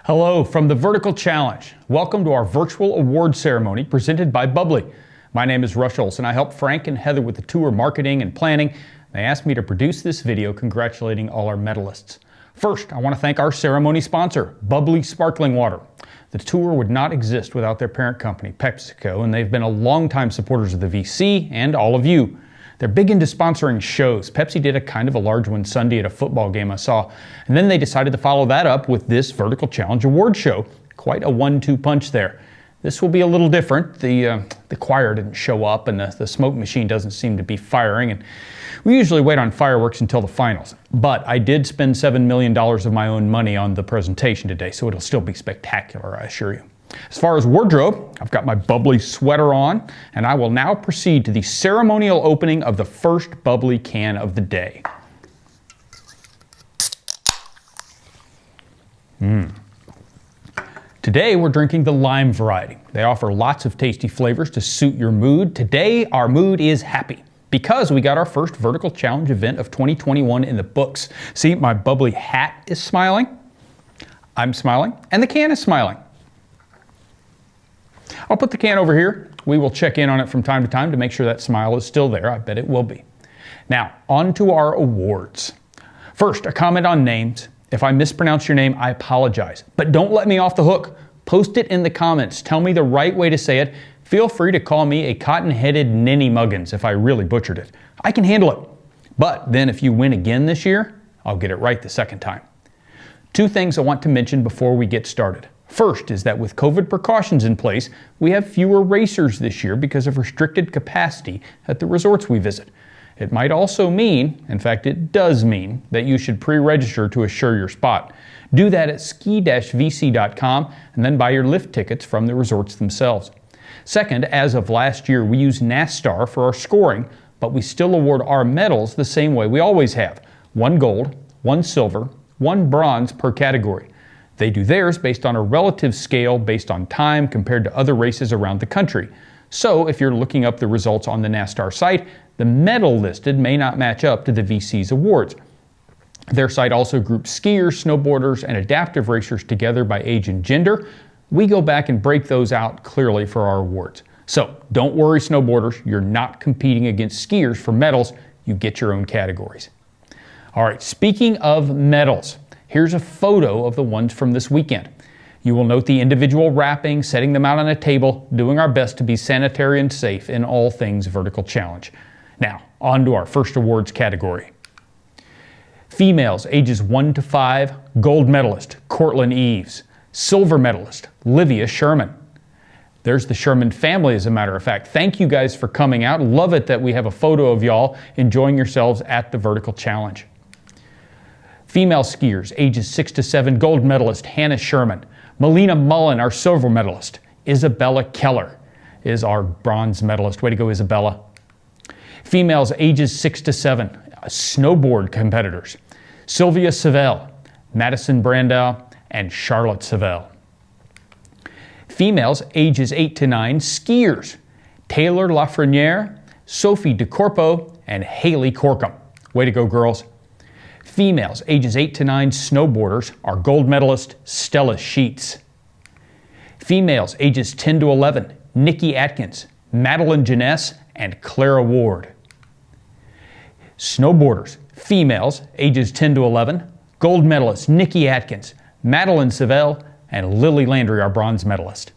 Hello from the Vertical Challenge. Welcome to our virtual award ceremony presented by Bubbly. My name is Rush Olson. I help Frank and Heather with the tour marketing and planning. They asked me to produce this video congratulating all our medalists. First, I want to thank our ceremony sponsor, Bubbly Sparkling Water. The tour would not exist without their parent company, PepsiCo, and they've been a longtime supporters of the VC and all of you. They're big into sponsoring shows. Pepsi did a kind of a large one Sunday at a football game I saw, and then they decided to follow that up with this Vertical Challenge Award show. Quite a 1-2 punch there. This will be a little different. The choir didn't show up, and the smoke machine doesn't seem to be firing, and we usually wait on fireworks until the finals. But I did spend $7 million of my own money on the presentation today, so it'll still be spectacular, I assure you. As far as wardrobe, I've got my Bubbly sweater on, and I will now proceed to the ceremonial opening of the first Bubbly can of the day. Today we're drinking the lime variety. They offer lots of tasty flavors to suit your mood. Today our mood is happy because we got our first Vertical Challenge event of 2021 in the books. See, my Bubbly hat is smiling, I'm smiling, and the can is smiling. I'll put the can over here. We will check in on it from time to time to make sure that smile is still there. I bet it will be. Now, on to our awards. First, a comment on names. If I mispronounce your name, I apologize. But don't let me off the hook. Post it in the comments. Tell me the right way to say it. Feel free to call me a cotton-headed ninny muggins if I really butchered it. I can handle it. But then if you win again this year, I'll get it right the second time. Two things I want to mention before we get started. First is that with COVID precautions in place, we have fewer racers this year because of restricted capacity at the resorts we visit. It might also mean, in fact it does mean, that you should pre-register to assure your spot. Do that at ski-vc.com and then buy your lift tickets from the resorts themselves. Second, as of last year, we use NASTAR for our scoring, but we still award our medals the same way we always have. 1 gold, 1 silver, 1 bronze per category. They do theirs based on a relative scale based on time compared to other races around the country. So if you're looking up the results on the NASTAR site, the medal listed may not match up to the VC's awards. Their site also groups skiers, snowboarders, and adaptive racers together by age and gender. We go back and break those out clearly for our awards. So don't worry, snowboarders, you're not competing against skiers for medals. You get your own categories. All right, speaking of medals, here's a photo of the ones from this weekend. You will note the individual wrapping, setting them out on a table, doing our best to be sanitary and safe in all things Vertical Challenge. Now, on to our first awards category. Females ages 1 to 5, gold medalist, Courtland Eves. Silver medalist, Livia Sherman. There's the Sherman family, as a matter of fact. Thank you guys for coming out. Love it that we have a photo of y'all enjoying yourselves at the Vertical Challenge. Female skiers, ages 6 to 7, gold medalist Hannah Sherman. Melina Mullen, our silver medalist. Isabella Keller is our bronze medalist. Way to go, Isabella. Females, ages 6 to 7, snowboard competitors. Sylvia Savelle, Madison Brandau, and Charlotte Savelle. Females, ages 8 to 9, skiers. Taylor Lafreniere, Sophie DeCorpo, and Haley Corkum. Way to go, girls. Females, ages 8 to 9, snowboarders, are gold medalist Stella Sheets. Females, ages 10 to 11, Nikki Atkins, Madeline Janess, and Clara Ward. Snowboarders, females, ages 10 to 11, gold medalist Nikki Atkins, Madeline Savelle, and Lily Landry, our bronze medalist.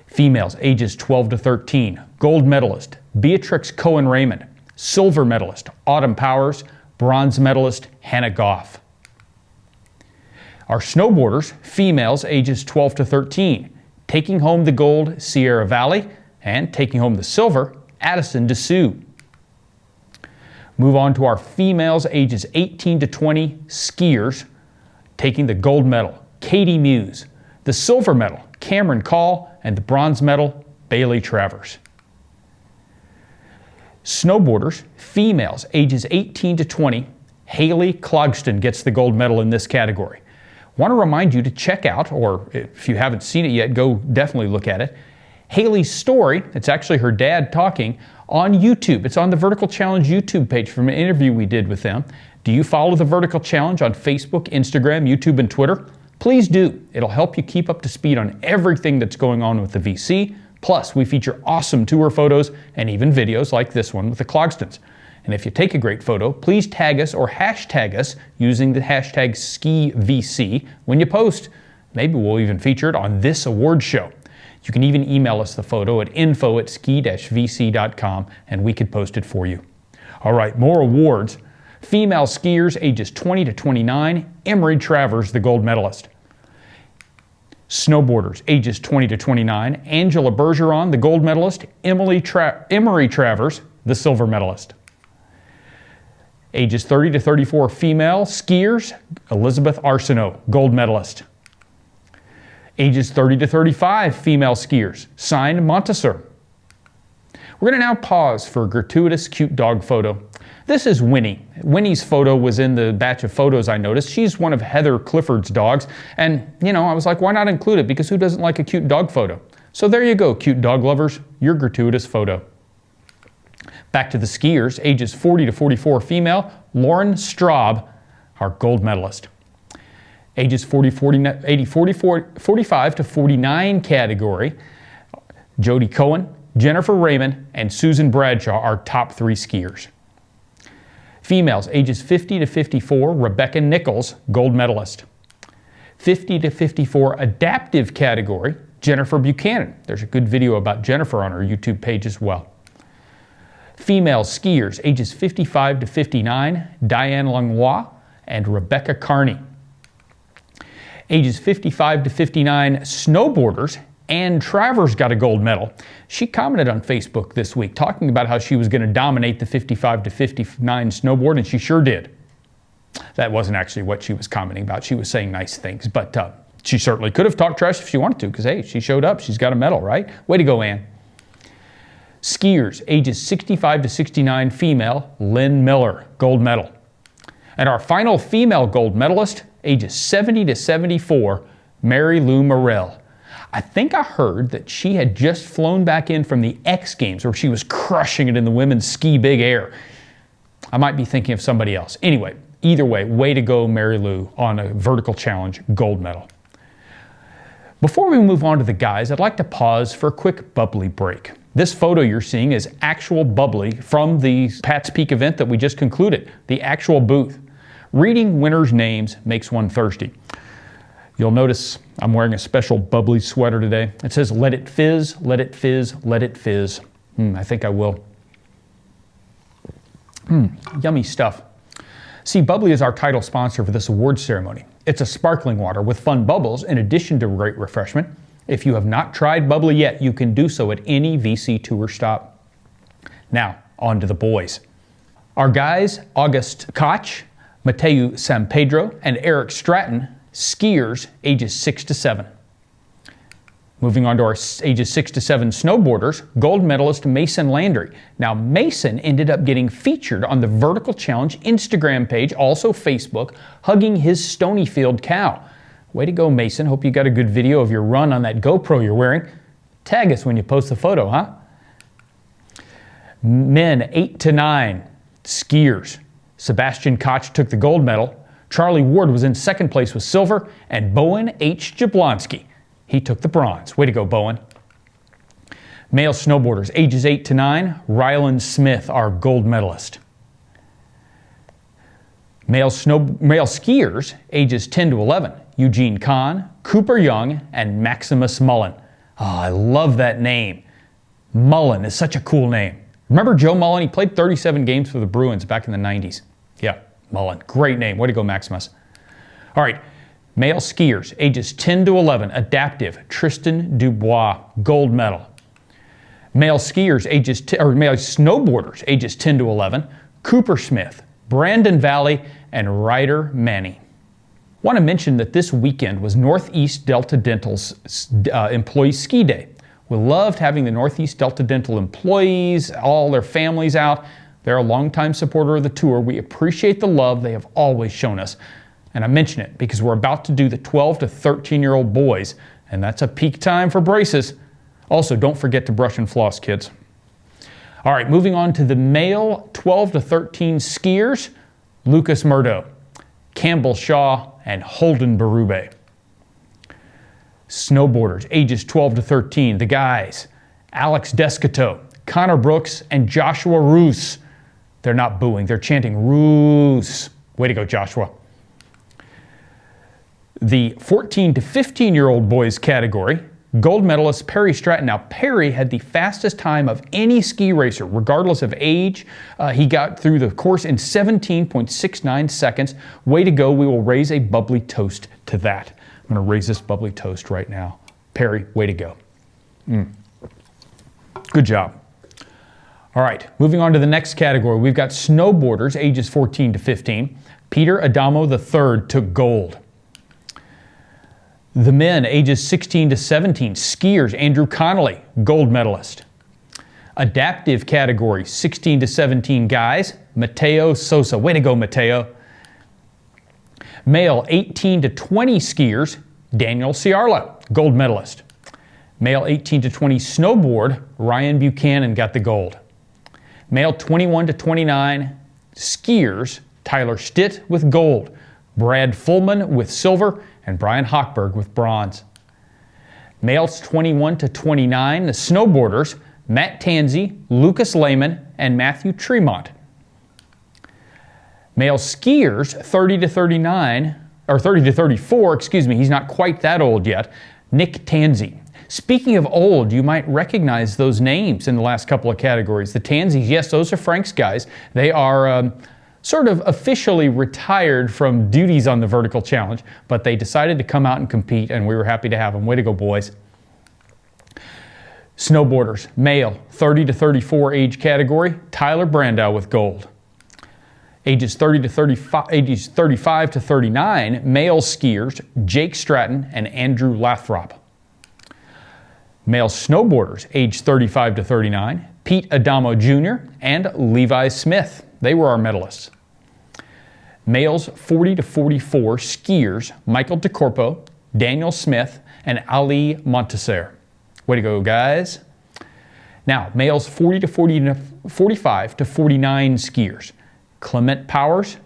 Females, ages 12 to 13, gold medalist Beatrix Cohen Raymond, silver medalist Autumn Powers, bronze medalist Hannah Goff. Our snowboarders, females ages 12 to 13, taking home the gold, Sierra Valley, and taking home the silver, Addison DeSue. Move on to our females ages 18 to 20, skiers, taking the gold medal, Katie Muse, the silver medal, Cameron Call, and the bronze medal, Bailey Travers. Snowboarders, females, ages 18 to 20, Haley Clogston gets the gold medal in this category. Want to remind you to check out, or if you haven't seen it yet, go definitely look at it, Haley's story, it's actually her dad talking, on YouTube. It's on the Vertical Challenge YouTube page from an interview we did with them. Do you follow the Vertical Challenge on Facebook, Instagram, YouTube, and Twitter? Please do. It'll help you keep up to speed on everything that's going on with the VC. Plus, we feature awesome tour photos and even videos like this one with the Clogstons. And if you take a great photo, please tag us or hashtag us using the hashtag SkiVC when you post. Maybe we'll even feature it on this award show. You can even email us the photo at info@ski-vc.com and we could post it for you. All right, more awards. Female skiers ages 20 to 29, Emery Travers, the gold medalist. Snowboarders ages 20 to 29, Angela Bergeron, the gold medalist, Emery Travers, the silver medalist. Ages 30 to 34 female skiers, Elizabeth Arsenault, gold medalist. Ages 30 to 35 female skiers, Signe Montasser. We're going to now pause for a gratuitous cute dog photo. This is Winnie. Winnie's photo was in the batch of photos I noticed. She's one of Heather Clifford's dogs, and I was like, why not include it? Because who doesn't like a cute dog photo? So there you go, cute dog lovers, your gratuitous photo. Back to the skiers, ages 40 to 44 female, Lauren Straub, our gold medalist. Ages 45 to 49 category, Jody Cohen, Jennifer Raymond, and Susan Bradshaw, our top 3 skiers. Females, ages 50 to 54, Rebecca Nichols, gold medalist. 50 to 54 adaptive category, Jennifer Buchanan. There's a good video about Jennifer on our YouTube page as well. Female skiers, ages 55 to 59, Diane Langlois and Rebecca Carney. Ages 55 to 59 snowboarders, Ann Travers got a gold medal. She commented on Facebook this week talking about how she was going to dominate the 55 to 59 snowboard, and she sure did. That wasn't actually what she was commenting about. She was saying nice things, but she certainly could have talked trash if she wanted to, because hey, she showed up. She's got a medal, right? Way to go, Ann. Skiers, ages 65 to 69 female, Lynn Miller, gold medal. And our final female gold medalist, ages 70 to 74, Mary Lou Morrell. I think I heard that she had just flown back in from the X Games where she was crushing it in the women's ski big air. I might be thinking of somebody else. Anyway, either way, way to go, Mary Lou, on a vertical challenge gold medal. Before we move on to the guys, I'd like to pause for a quick bubbly break. This photo you're seeing is actual bubbly from the Pat's Peak event that we just concluded, the actual booth. Reading winners' names makes one thirsty. You'll notice I'm wearing a special bubbly sweater today. It says, let it fizz, let it fizz, let it fizz. I think I will. Yummy stuff. See, Bubbly is our title sponsor for this awards ceremony. It's a sparkling water with fun bubbles in addition to great refreshment. If you have not tried Bubbly yet, you can do so at any VC tour stop. Now, on to the boys. Our guys, August Koch, Mateo Sampedro, and Eric Stratton, skiers ages 6 to 7. Moving on to our ages 6 to 7 snowboarders, gold medalist Mason Landry. Now, Mason ended up getting featured on the Vertical Challenge Instagram page, also Facebook, hugging his Stonyfield cow. Way to go, Mason. Hope you got a good video of your run on that GoPro you're wearing. Tag us when you post the photo, huh? Men 8 to 9, skiers. Sebastian Koch took the gold medal. Charlie Ward was in second place with silver, and Bowen H. Jablonski, he took the bronze. Way to go, Bowen. Male snowboarders, ages 8 to 9, Ryland Smith, our gold medalist. Male skiers, ages 10 to 11, Eugene Kahn, Cooper Young, and Maximus Mullen. Oh, I love that name. Mullen is such a cool name. Remember Joe Mullen? He played 37 games for the Bruins back in the 90s. Yeah, Mullen. Great name. Way to go, Maximus. All right, male skiers, ages 10 to 11, adaptive, Tristan Dubois, gold medal. Male skiers, male snowboarders, ages 10 to 11, Cooper Smith, Brandon Valley, and Ryder Manny. Want to mention that this weekend was Northeast Delta Dental's Employee Ski Day. We loved having the Northeast Delta Dental employees, all their families out. They're a longtime supporter of the tour. We appreciate the love they have always shown us. And I mention it because we're about to do the 12 to 13-year-old boys, and that's a peak time for braces. Also, don't forget to brush and floss, kids. All right, moving on to the male 12 to 13 skiers, Lucas Murdo, Campbell Shaw, and Holden Berube. Snowboarders, ages 12 to 13, the guys, Alex Descato, Connor Brooks, and Joshua Roos. They're not booing, they're chanting Roos. Way to go, Joshua. The 14 to 15-year-old boys category, gold medalist Perry Stratton. Now, Perry had the fastest time of any ski racer, regardless of age. He got through the course in 17.69 seconds. Way to go. We will raise a bubbly toast to that. I'm going to raise this bubbly toast right now. Perry, way to go. Good job. All right, moving on to the next category. We've got snowboarders, ages 14 to 15. Peter Adamo III took gold. The men, ages 16 to 17, skiers, Andrew Connolly, gold medalist. Adaptive category, 16 to 17 guys, Mateo Sosa. Way to go, Mateo. Male, 18 to 20 skiers, Daniel Ciarla, gold medalist. Male 18 to 20 snowboard, Ryan Buchanan got the gold. Male 21 to 29 skiers, Tyler Stitt with gold, Brad Fullman with silver, and Brian Hochberg with bronze. Males 21 to 29, the snowboarders, Matt Tansey, Lucas Lehman, and Matthew Tremont. Male skiers 30 to 39, or 30 to 34, excuse me, he's not quite that old yet, Nick Tansey. Speaking of old, you might recognize those names in the last couple of categories. The Tanseys, yes, those are Frank's guys. They are sort of officially retired from duties on the vertical challenge, but they decided to come out and compete, and we were happy to have them. Way to go, boys. Snowboarders, male, 30 to 34 age category, Tyler Brandow with gold. Ages 35 to 39, male skiers, Jake Stratton and Andrew Lathrop. Male snowboarders, age 35 to 39, Pete Adamo Jr. and Levi Smith. They were our medalists. Males 40 to 44 skiers, Michael DeCorpo, Daniel Smith, and Ali Monteser. Way to go, guys. Now, males 40 to 45 to 49 skiers, Clement Powers,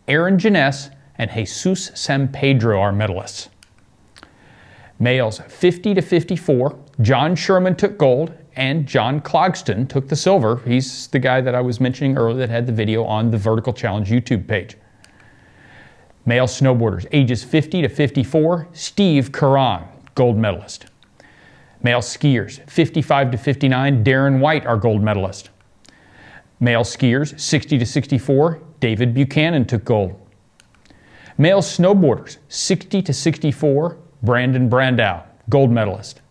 Aaron Janess, and Jesus San Pedro are medalists. Males 50 to 54, John Sherman took gold, and John Clogston took the silver. He's the guy that I was mentioning earlier that had the video on the Vertical Challenge YouTube page. Male snowboarders, ages 50 to 54, Steve Curran, gold medalist. Male skiers, 55 to 59, Darren White, our gold medalist. Male skiers, 60 to 64, David Buchanan took gold. Male snowboarders, 60 to 64, Brandon Brandow, gold medalist.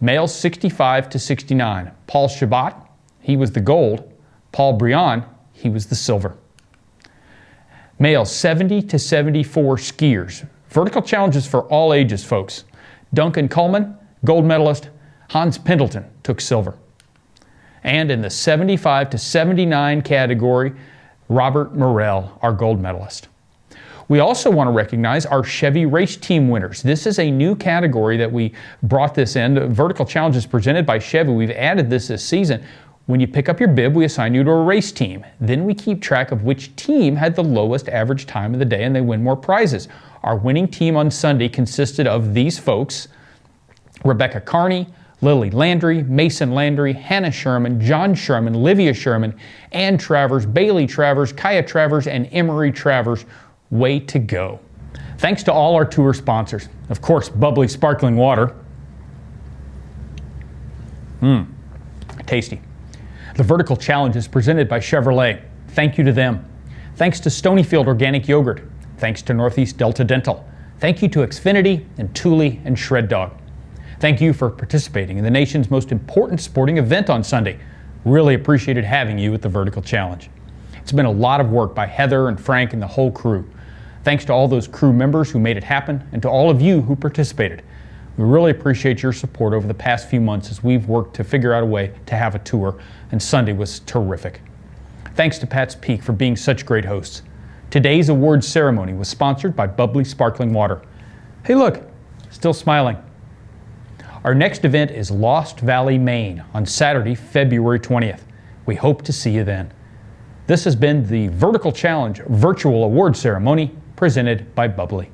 Males 65 to 69, Paul Shabbat, he was the gold. Paul Brion, he was the silver. Males 70 to 74 skiers. Vertical challenges for all ages, folks. Duncan Coleman, gold medalist. Hans Pendleton took silver. And in the 75 to 79 category, Robert Morrell, our gold medalist. We also want to recognize our Chevy Race Team winners. This is a new category that we brought this in. Vertical Challenges presented by Chevy. We've added this season. When you pick up your bib, we assign you to a race team. Then we keep track of which team had the lowest average time of the day, and they win more prizes. Our winning team on Sunday consisted of these folks: Rebecca Carney, Lily Landry, Mason Landry, Hannah Sherman, John Sherman, Livia Sherman, Ann Travers, Bailey Travers, Kaya Travers, and Emery Travers. Way to go. Thanks to all our tour sponsors. Of course, bubbly sparkling water. Tasty. The Vertical Challenge is presented by Chevrolet. Thank you to them. Thanks to Stonyfield Organic Yogurt. Thanks to Northeast Delta Dental. Thank you to Xfinity and Thule and Shred Dog. Thank you for participating in the nation's most important sporting event on Sunday. Really appreciated having you at the Vertical Challenge. It's been a lot of work by Heather and Frank and the whole crew. Thanks to all those crew members who made it happen and to all of you who participated. We really appreciate your support over the past few months as we've worked to figure out a way to have a tour, and Sunday was terrific. Thanks to Pat's Peak for being such great hosts. Today's awards ceremony was sponsored by Bubbly Sparkling Water. Hey look, still smiling. Our next event is Lost Valley, Maine on Saturday, February 20th. We hope to see you then. This has been the Vertical Challenge Virtual Award Ceremony presented by Bubbly.